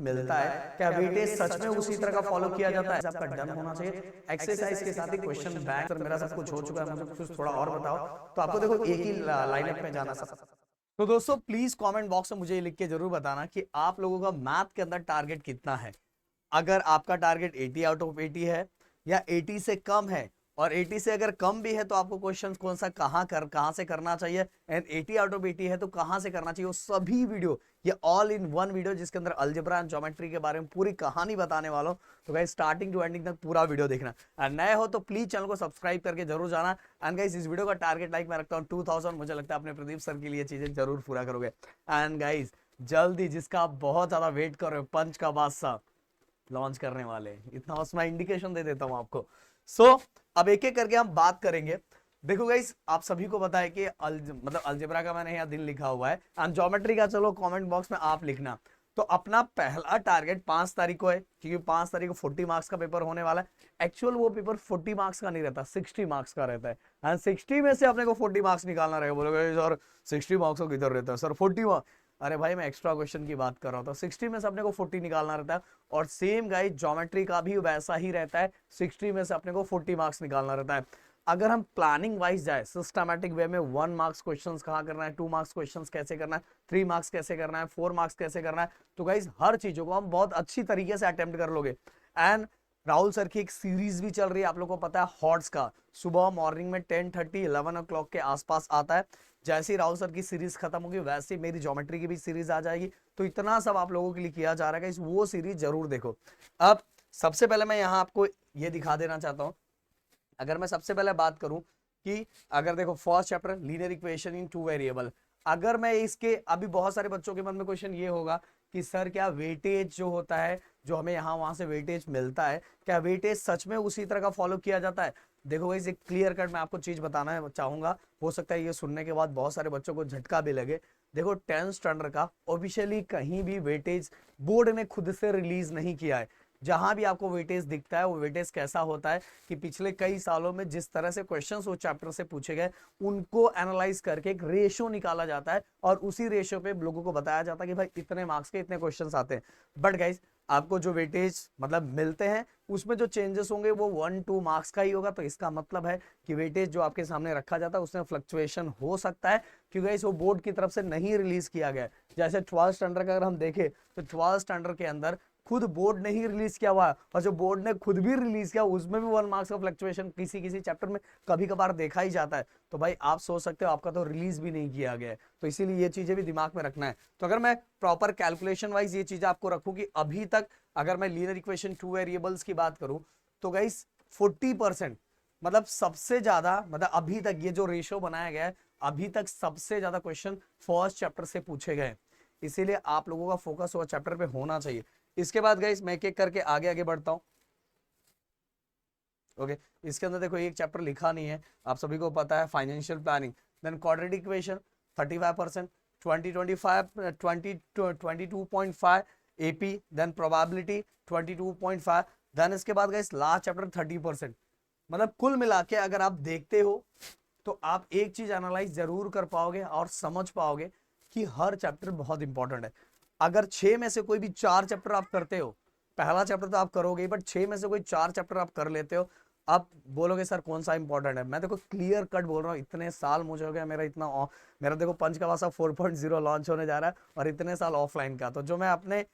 मिलता है, क्या वेटेज सच में उसी तरह का फॉलो किया जाता है? आपका डन होना चाहिए। एक्सरसाइज के साथ ही क्वेश्चन बैंक सर मेरा सब कुछ हो चुका है, मुझे कुछ थोड़ा और बताओ। तो आपको देखो एक ही लाइनअप में जाना सब। तो दोस्तों प्लीज कमेंट बॉक्स में मुझे ये लिख के जरूर बताना कि आप लोगों का मैथ के अंदर टारगेट कितना है। अगर आपका टारगेट 80 आउट ऑफ 80 है या 80 से कम है, और 80 से अगर कम भी है तो आपको क्वेश्चन कौन सा कहां से करना चाहिए, एंड 80 आउट ऑफ 80 है तो कहां से करना चाहिए, वो सभी वीडियो ये ऑल इन वन वीडियो जिसके अंदर अलजेब्रा एंड ज्योमेट्री के बारे में पूरी कहानी बताने वाला हूं। तो गाइस स्टार्टिंग टू एंडिंग तक पूरा वीडियो देखना, और नए हो तो प्लीज चैनल को सब्सक्राइब करके जरूर जाना। एंड गाइस इस वीडियो का टारगेट लाइक मैं रखता हूं 2000, मुझे लगता है अपने प्रदीप सर के लिए चीजें जरूर पूरा करोगे। एंड गाइस जल्दी जिसका आप बहुत ज्यादा वेट कर रहे हो, पंच का बादशाह लॉन्च करने वाले, इतना उसमें इंडिकेशन दे देता हूं आपको। अब एक एक करके हम बात करेंगे। देखो गाइस आप सभी को पता है कि मतलब अलजेब्रा का मैंने यहाँ दिन लिखा हुआ है, एंड ज्योमेट्री का चलो कमेंट बॉक्स में आप लिखना। तो अपना पहला टारगेट 5 तारीख को है, क्योंकि 5 तारीख को 40 मार्क्स का पेपर होने वाला है। एक्चुअल वो पेपर 40 मार्क्स का नहीं रहता, 60 मार्क्स का रहता है, एंड 60 में से अपने को 40 मार्क्स निकालना रहेगा। बोलोगे सर 60 मार्क्स का किधर रहता है सर 40 मार्क्स? अरे भाई मैं एक्स्ट्रा क्वेश्चन की बात कर रहा हूँ, तो 60 में से अपने को 40 निकालना रहता है। और सेम गाइस ज्योमेट्री का भी वैसा ही रहता है, 60 में से अपने को 40 मार्क्स निकालना रहता है। अगर हम प्लानिंग वाइज जाए सिस्टमैटिक वे में, 1 मार्क्स क्वेश्चन कहाँ करना है, 2 मार्क्स क्वेश्चन कैसे करना है, 3 मार्क्स कैसे करना है, 4 मार्क्स कैसे करना है, तो गाइस हर चीजों को हम बहुत अच्छी तरीके से अटेम्प्ट कर लोगे। एंड राहुल सर की एक सीरीज भी चल रही है, आप लोगों को पता है हॉट्स का, सुबह मॉर्निंग में 10:30 11 o'clock के आसपास आता है। जैसे ही राहुल सर की सीरीज खत्म होगी वैसे ही मेरी ज्योमेट्री की भी सीरीज आ जाएगी। तो इतना सब आप लोगों के लिए किया जा रहा है, वो सीरीज जरूर देखो। अब सबसे पहले मैं यहाँ आपको ये दिखा देना चाहता हूँ। अगर मैं सबसे पहले बात करूं कि अगर देखो first chapter linear equation in 2 variable, अगर मैं इसके, अभी बहुत सारे बच्चों के मन में क्वेश्चन ये होगा कि सर क्या वेटेज जो होता है, जो हमें यहाँ वहां से वेटेज मिलता है, क्या वेटेज सच में उसी तरह का फॉलो किया जाता है? देखो भाई एक क्लियर कट मैं आपको चीज बताना चाहूंगा, हो सकता है ये सुनने के बाद बहुत सारे बच्चों को झटका भी लगे। देखो 10th स्टैंडर्ड का ऑफिशियली कहीं भी वेटेज बोर्ड ने खुद से रिलीज नहीं किया है। जहां भी आपको वेटेज दिखता है वो वेटेज कैसा होता है कि पिछले कई सालों में जिस तरह से क्वेश्चंस वो चैप्टर से पूछे गए उनको एनालाइज करके एक रेशियो निकाला जाता है, और उसी रेशियो पे लोगों को बताया जाता है कि भाई इतने मार्क्स के इतने क्वेश्चंस आते हैं। बट गाइज आपको जो वेटेज मतलब मिलते हैं उसमें जो चेंजेस होंगे वो 1-2 मार्क्स का ही होगा। तो इसका मतलब है कि वेटेज जो आपके सामने रखा जाता है उसमें फ्लक्चुएशन हो सकता है, क्योंकि इस वो बोर्ड की तरफ से नहीं रिलीज किया गया। जैसे 12th स्टैंडर्ड का अगर हम देखें तो 12th स्टैंडर्ड के अंदर खुद बोर्ड ने ही रिलीज किया हुआ है, और जो बोर्ड ने खुद भी रिलीज किया उसमें भी 1 मार्क्स का फ्लक्चुएशन किसी किसी चैप्टर में कभी कभार देखा ही जाता है। तो भाई आप सोच सकते हो आपका तो रिलीज भी नहीं किया गया है, तो इसीलिए ये चीजें भी दिमाग में रखना है। तो अगर मैं प्रॉपर कैलकुलेशन वाइज ये चीजें आपको रखूं कि अभी तक अगर मैं लीनियर इक्वेशन 2 वेरिएबल्स की बात करूं तो गाइस 40%, मतलब सबसे ज्यादा, मतलब अभी तक ये जो रेशियो बनाया गया है अभी तक सबसे ज्यादा क्वेश्चन फर्स्ट चैप्टर से पूछे गए, इसीलिए आप लोगों का फोकस वो चैप्टर पे होना चाहिए। इसके बाद गाइस मैं एक एक करके आगे आगे बढ़ता हूं। ओके इसके अंदर देखो एक चैप्टर लिखा नहीं है, आप सभी को पता है financial planning, then quadratic equation 35%, 22.5 AP, then probability 22.5, then इसके बाद गाइस लास्ट चैप्टर 30%। मतलब कुल मिला के अगर आप देखते हो तो आप एक चीज एनालाइज जरूर कर पाओगे और समझ पाओगे कि हर चैप्टर बहुत इंपॉर्टेंट है। अगर 6 में से कोई भी 4 चैप्टर आप करते हो, पहला चैप्टर तो आप करोगे बट 6 में से कोई 4 चैप्टर आप कर लेते हो, आप बोलोगे सर कौन सा इंपॉर्टेंट है। मैं देखो क्लियर कट बोल रहा हूँ, इतने साल मुझे हो गया मेरा मेरा देखो पंच का वासा 4.0 लॉन्च होने जा रहा है, और इतने साल ऑफलाइन का, तो जो मैं अपने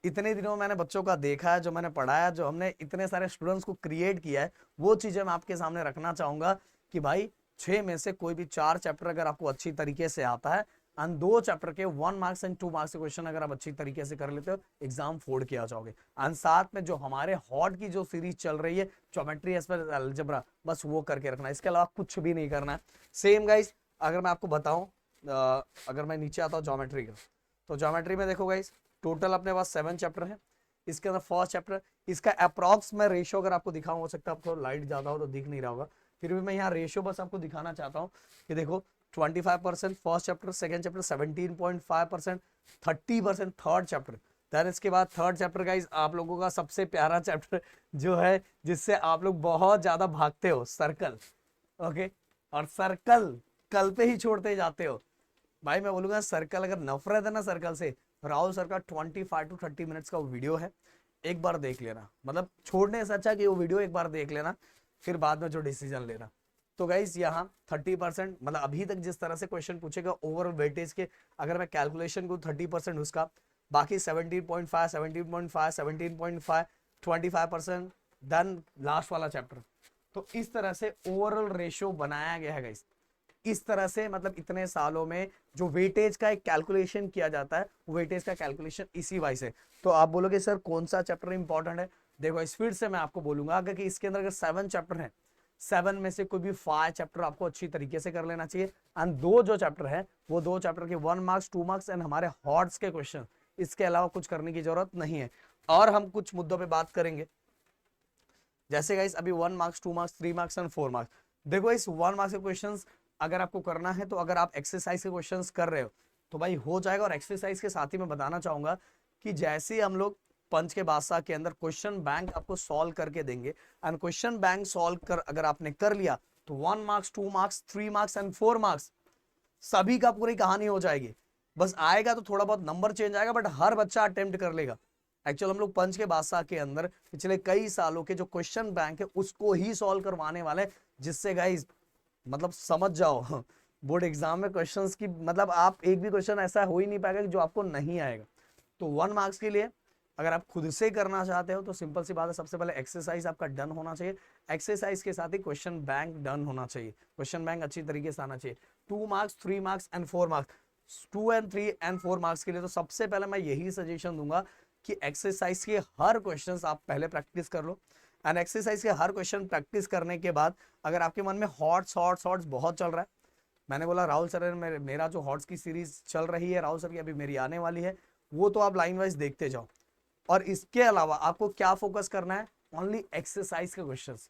इतने दिनों में मैंने बच्चों का देखा है, जो मैंने पढ़ाया, जो हमने इतने सारे स्टूडेंट्स को क्रिएट किया है, वो चीजें मैं आपके सामने रखना चाहूंगा कि भाई 6 में से कोई भी 4 चैप्टर अगर आपको अच्छी तरीके से आता है, एंड 2 चैप्टर के 1 मार्क्स एंड 2 मार्क्स के क्वेश्चन अगर आप अच्छी तरीके से कर लेते हो, एग्जाम फोड़ के आ जाओगे। एंड साथ में जो हमारे हॉट की जो सीरीज चल रही है geometry as well as algebra, बस वो करके रखना, इसके अलावा कुछ भी नहीं करना है। सेम गाइस अगर मैं आपको बताऊं, अगर मैं नीचे आता हूं ज्योमेट्री का, तो ज्योमेट्री में देखो गाइस टोटल अपने पास 7 चैप्टर है। इसके अंदर फर्स्ट चैप्टर, इसका अप्रॉक्स मैं रेशियो अगर आपको दिखाऊं, हो सकता है आपको लाइट ज्यादा हो तो दिख नहीं रहा होगा, फिर भी मैं यहाँ रेशियो बस आपको दिखाना चाहता हूँ कि देखो 25% first chapter, second chapter 17.5%, 30% third chapter. Then इसके बाद थर्ड चैप्टर गाइस आप लोगों का सबसे प्यारा चैप्टर जो है जिससे आप लोग बहुत ज्यादा भागते हो, सर्कल। ओके, और सर्कल कल पे ही छोड़ते जाते हो। भाई मैं बोलूंगा सर्कल, अगर नफरत है ना सर्कल से, राहुल सर का 25 to 30 मिनट्स का वीडियो है, एक बार देख लेना, मतलब छोड़ने से अच्छा कि वो वीडियो एक बार देख लेना, फिर बाद में जो डिसीजन लेना। तो गाइस यहाँ 30%, मतलब अभी तक जिस तरह से क्वेश्चन पूछेगा ओवरऑल वेटेज के, अगर मैं कैलकुलेशन को 30% उसका, बाकी 17.5 17.5 17.5 25%, देन लास्ट वाला चैप्टर। तो इस तरह से ओवरऑल रेशियो बनाया गया है गाइस। इस तरह से मतलब इतने सालों में जो वेटेज का एक कैलकुलेशन किया जाता है, वेटेज का कैलकुलेशन इसी वाइज है। तो आप बोलोगे सर कौन सा चैप्टर इंपॉर्टेंट है, देखो इस फिर से मैं आपको बोलूंगा अगर कि इसके अंदर अगर 7 चैप्टर है, 7 में से कोई भी 5 चैप्टर आपको अच्छी तरीके से कर लेना चाहिए, एंड 2 जो चैप्टर है वो 2 चैप्टर के 1 मार्क्स 2 मार्क्स एंड हमारे हॉट्स के क्वेश्चन, इसके अलावा कुछ करने की जरूरत नहीं है। और हम कुछ मुद्दों पे बात करेंगे, जैसे गाइस अभी 1 marks 2 marks 3 marks and 4 marks. देखो इस 1 मार्क्स के क्वेश्चंस अगर आपको करना है, तो अगर आप एक्सरसाइज के क्वेश्चंस कर रहे हो तो भाई हो जाएगा। और एक्सरसाइज के साथ ही मैं बताना चाहूंगा कि जैसे हम लोग पंच के बादशाह के अंदर क्वेश्चन बैंक आपको सॉल्व करके देंगे, एंड क्वेश्चन बैंक सॉल्व कर अगर आपने कर लिया तो 1 marks 2 marks 3 marks and 4 marks सभी का पूरी कहानी हो जाएगी। बस आएगा तो थोड़ा बहुत नंबर चेंज आएगा, बट हर बच्चा अटेम्प्ट कर लेगा। एक्चुअल हम लोग पंच के बादशाह के अंदर पिछले कई सालों के जो क्वेश्चन बैंक है उसको ही सॉल्व करवाने वाले, जिससे गाइस मतलब समझ जाओ बोर्ड एग्जाम में क्वेश्चंस की मतलब आप एक भी क्वेश्चन ऐसा हो ही नहीं पाएगा कि जो आपको नहीं आएगा। तो 1 मार्क्स के लिए अगर आप खुद से करना चाहते हो तो सिंपल सी बात है, सबसे पहले एक्सरसाइज आपका डन होना चाहिए, एक्सरसाइज के साथ ही क्वेश्चन बैंक डन होना चाहिए, क्वेश्चन बैंक अच्छी तरीके से आना चाहिए। 2 marks 3 marks and 4 marks, 2 and 3 and 4 marks के लिए तो सबसे पहले मैं यही सजेशन दूंगा कि एक्सरसाइज के हर क्वेश्चन आप पहले प्रैक्टिस कर लो, एंड एक्सरसाइज के हर क्वेश्चन प्रैक्टिस करने के बाद अगर आपके मन में हॉट्स हॉट्स हॉट्स बहुत चल रहा है, मैंने बोला राहुल सर मेरा जो हॉट्स की सीरीज चल रही है राहुल सर की अभी मेरी आने वाली है, वो तो आप लाइन वाइज देखते जाओ। और इसके अलावा आपको क्या फोकस करना है, ओनली एक्सरसाइज के क्वेश्चंस,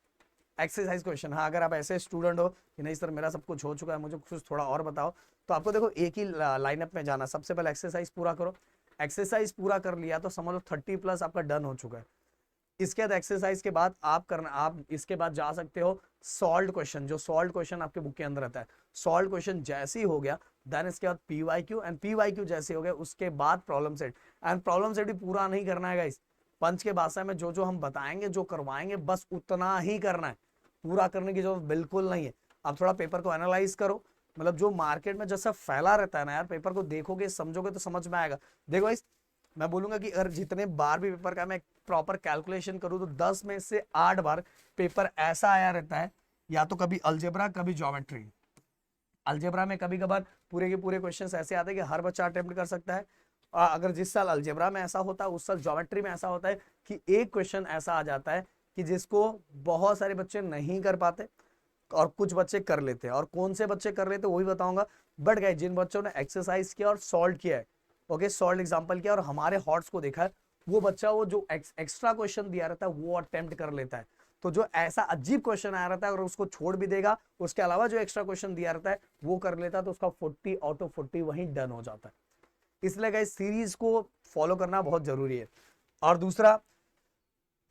एक्सरसाइज क्वेश्चन। हाँ अगर आप ऐसे स्टूडेंट हो कि नहीं सर मेरा सब कुछ हो चुका है मुझे कुछ थोड़ा और बताओ, तो आपको देखो एक ही लाइनअप में जाना, सबसे पहले एक्सरसाइज पूरा करो, एक्सरसाइज पूरा कर लिया तो समझ लो 30+ आपका डन हो चुका है। इसके बाद एक्सरसाइज के बाद आप इसके बाद जा सकते हो सॉल्व क्वेश्चन, जो सॉल्व क्वेश्चन आपके बुक के अंदर रहता है, सॉल्व क्वेश्चन जैसे ही हो गया देन इसके बाद पीवाईक्यू, एंड पीवाईक्यू जैसे हो गया उसके बाद problem set. And problem set भी पूरा नहीं करना है गाइस, पंच के भाषा में जो जो हम बताएंगे जो करवाएंगे बस उतना ही करना है, पूरा करने की जरूरत बिल्कुल नहीं है। आप थोड़ा पेपर को एनालाइज करो, मतलब जो मार्केट में जैसा फैला रहता है ना यार, पेपर को देखोगे समझोगे तो समझ में आएगा। देखो गाइस मैं बोलूंगा कि अगर जितने बार भी पेपर का मैं प्रॉपर कैलकुलेशन करूं तो 10 में से 8 बार पेपर ऐसा आया रहता है, या तो कभी अलजेब्रा कभी ज्योमेट्री। अलजेब्रा में कभी कभार पूरे के पूरे क्वेश्चंस ऐसे आते हैं कि हर बच्चा अटेम्प्ट कर सकता है, अगर जिस साल अलजेब्रा में ऐसा होता है उस साल ज्योमेट्री में ऐसा होता है कि एक क्वेश्चन ऐसा आ जाता है कि जिसको बहुत सारे बच्चे नहीं कर पाते और कुछ बच्चे कर लेते हैं। और कौन से बच्चे कर लेते हैं वो भी बताऊंगा, बट गाइस जिन बच्चों ने एक्सरसाइज किया और सॉल्व किया है, ओके सॉल्व एग्जांपल किया और हमारे हॉट्स को देखा है, वो बच्चा वो जो एक्स्ट्रा क्वेश्चन दिया रहता है वो अटेम्प्ट कर लेता है। तो जो ऐसा अजीब क्वेश्चन आया रहता है अगर उसको छोड़ भी देगा, उसके अलावा जो एक्स्ट्रा क्वेश्चन दिया रहता है वो कर लेता है, तो उसका 40 आउट ऑफ 40 वहीं डन हो जाता है। इसलिए गाइस सीरीज को फॉलो करना बहुत जरूरी है। और दूसरा,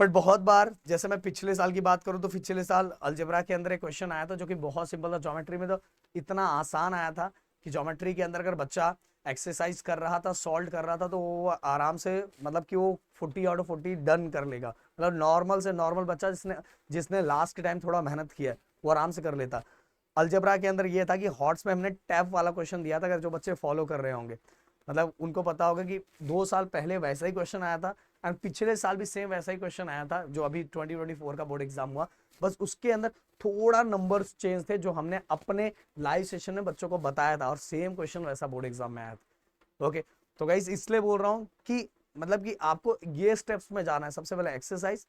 बट बहुत बार जैसे मैं पिछले साल की बात करूं तो पिछले साल अलजेब्रा के अंदर एक क्वेश्चन आया था जो कि बहुत सिंपल था, ज्योमेट्री में तो इतना आसान आया था कि ज्योमेट्री के अंदर अगर बच्चा एक्सरसाइज कर रहा था सॉल्व कर रहा था तो वो आराम से मतलब कि वो 40 आउट ऑफ 40 डन कर लेगा। मतलब नॉर्मल से नॉर्मल बच्चा जिसने जिसने लास्ट के टाइम थोड़ा मेहनत किया है वो आराम से कर लेता। अलजेब्रा के अंदर ये था कि हॉट्स में हमने टैप वाला क्वेश्चन दिया था, अगर जो बच्चे फॉलो कर रहे होंगे मतलब उनको पता होगा कि 2 साल पहले वैसा ही क्वेश्चन आया था, एंड पिछले साल भी सेम वैसा ही क्वेश्चन आया था जो अभी 2024 का बोर्ड एग्जाम हुआ, बस उसके अंदर थोड़ा नंबर्स चेंज थे जो हमने अपने लाइव सेशन में बच्चों को बताया था, और सेम क्वेश्चन वैसा बोर्ड एग्जाम में आया था। ओके तो गाइस इसलिए बोल रहा हूँ कि मतलब कि आपको ये स्टेप्स में जाना है, सबसे पहले एक्सरसाइज,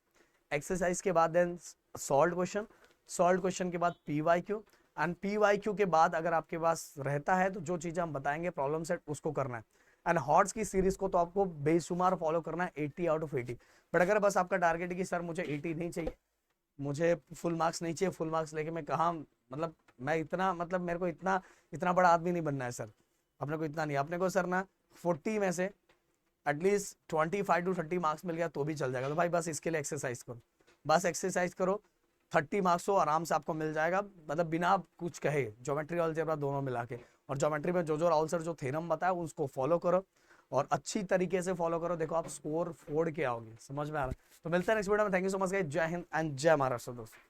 एक्सरसाइज के बाद then solve question, solve question के बाद पीवाईक्यू, एंड पीवाईक्यू के बाद अगर आपके पास रहता है तो जो चीजें हम बताएंगे प्रॉब्लम सेट उसको करना है। एंड हॉट्स की सीरीज को तो आपको बेशुमार फॉलो करना है 80 आउट ऑफ 80। बट अगर बस आपका टारगेट है कि सर मुझे 80 नहीं चाहिए, मुझे फुल मार्क्स नहीं चाहिए, फुल मार्क्स लेके मैं कहाँ मतलब मैं इतना मतलब मेरे को इतना इतना बड़ा आदमी नहीं बनना है सर, अपने को इतना नहीं, अपने को सर ना 40 में से एटलीस्ट 25 to 30 मार्क्स मिल गया तो भी चल जाएगा। तो भाई बस इसके लिए एक्सरसाइज करो, बस एक्सरसाइज करो, 30 मार्क्स हो आराम से आपको मिल जाएगा, मतलब बिना कुछ कहे ज्योमेट्री और अलजेब्रा दोनों मिला के। और ज्योमेट्री में जो जो राहुल सर जो थ्योरम बताया उसको फॉलो करो, और अच्छी तरीके से फॉलो करो, देखो आप स्कोर फोड़ के आओगे, समझ में आ रहा है। तो मिलते हैं नेक्स्ट वीडियो में, thank you so much guys, जय हिंद एंड जय महाराष्ट्र दोस्तों।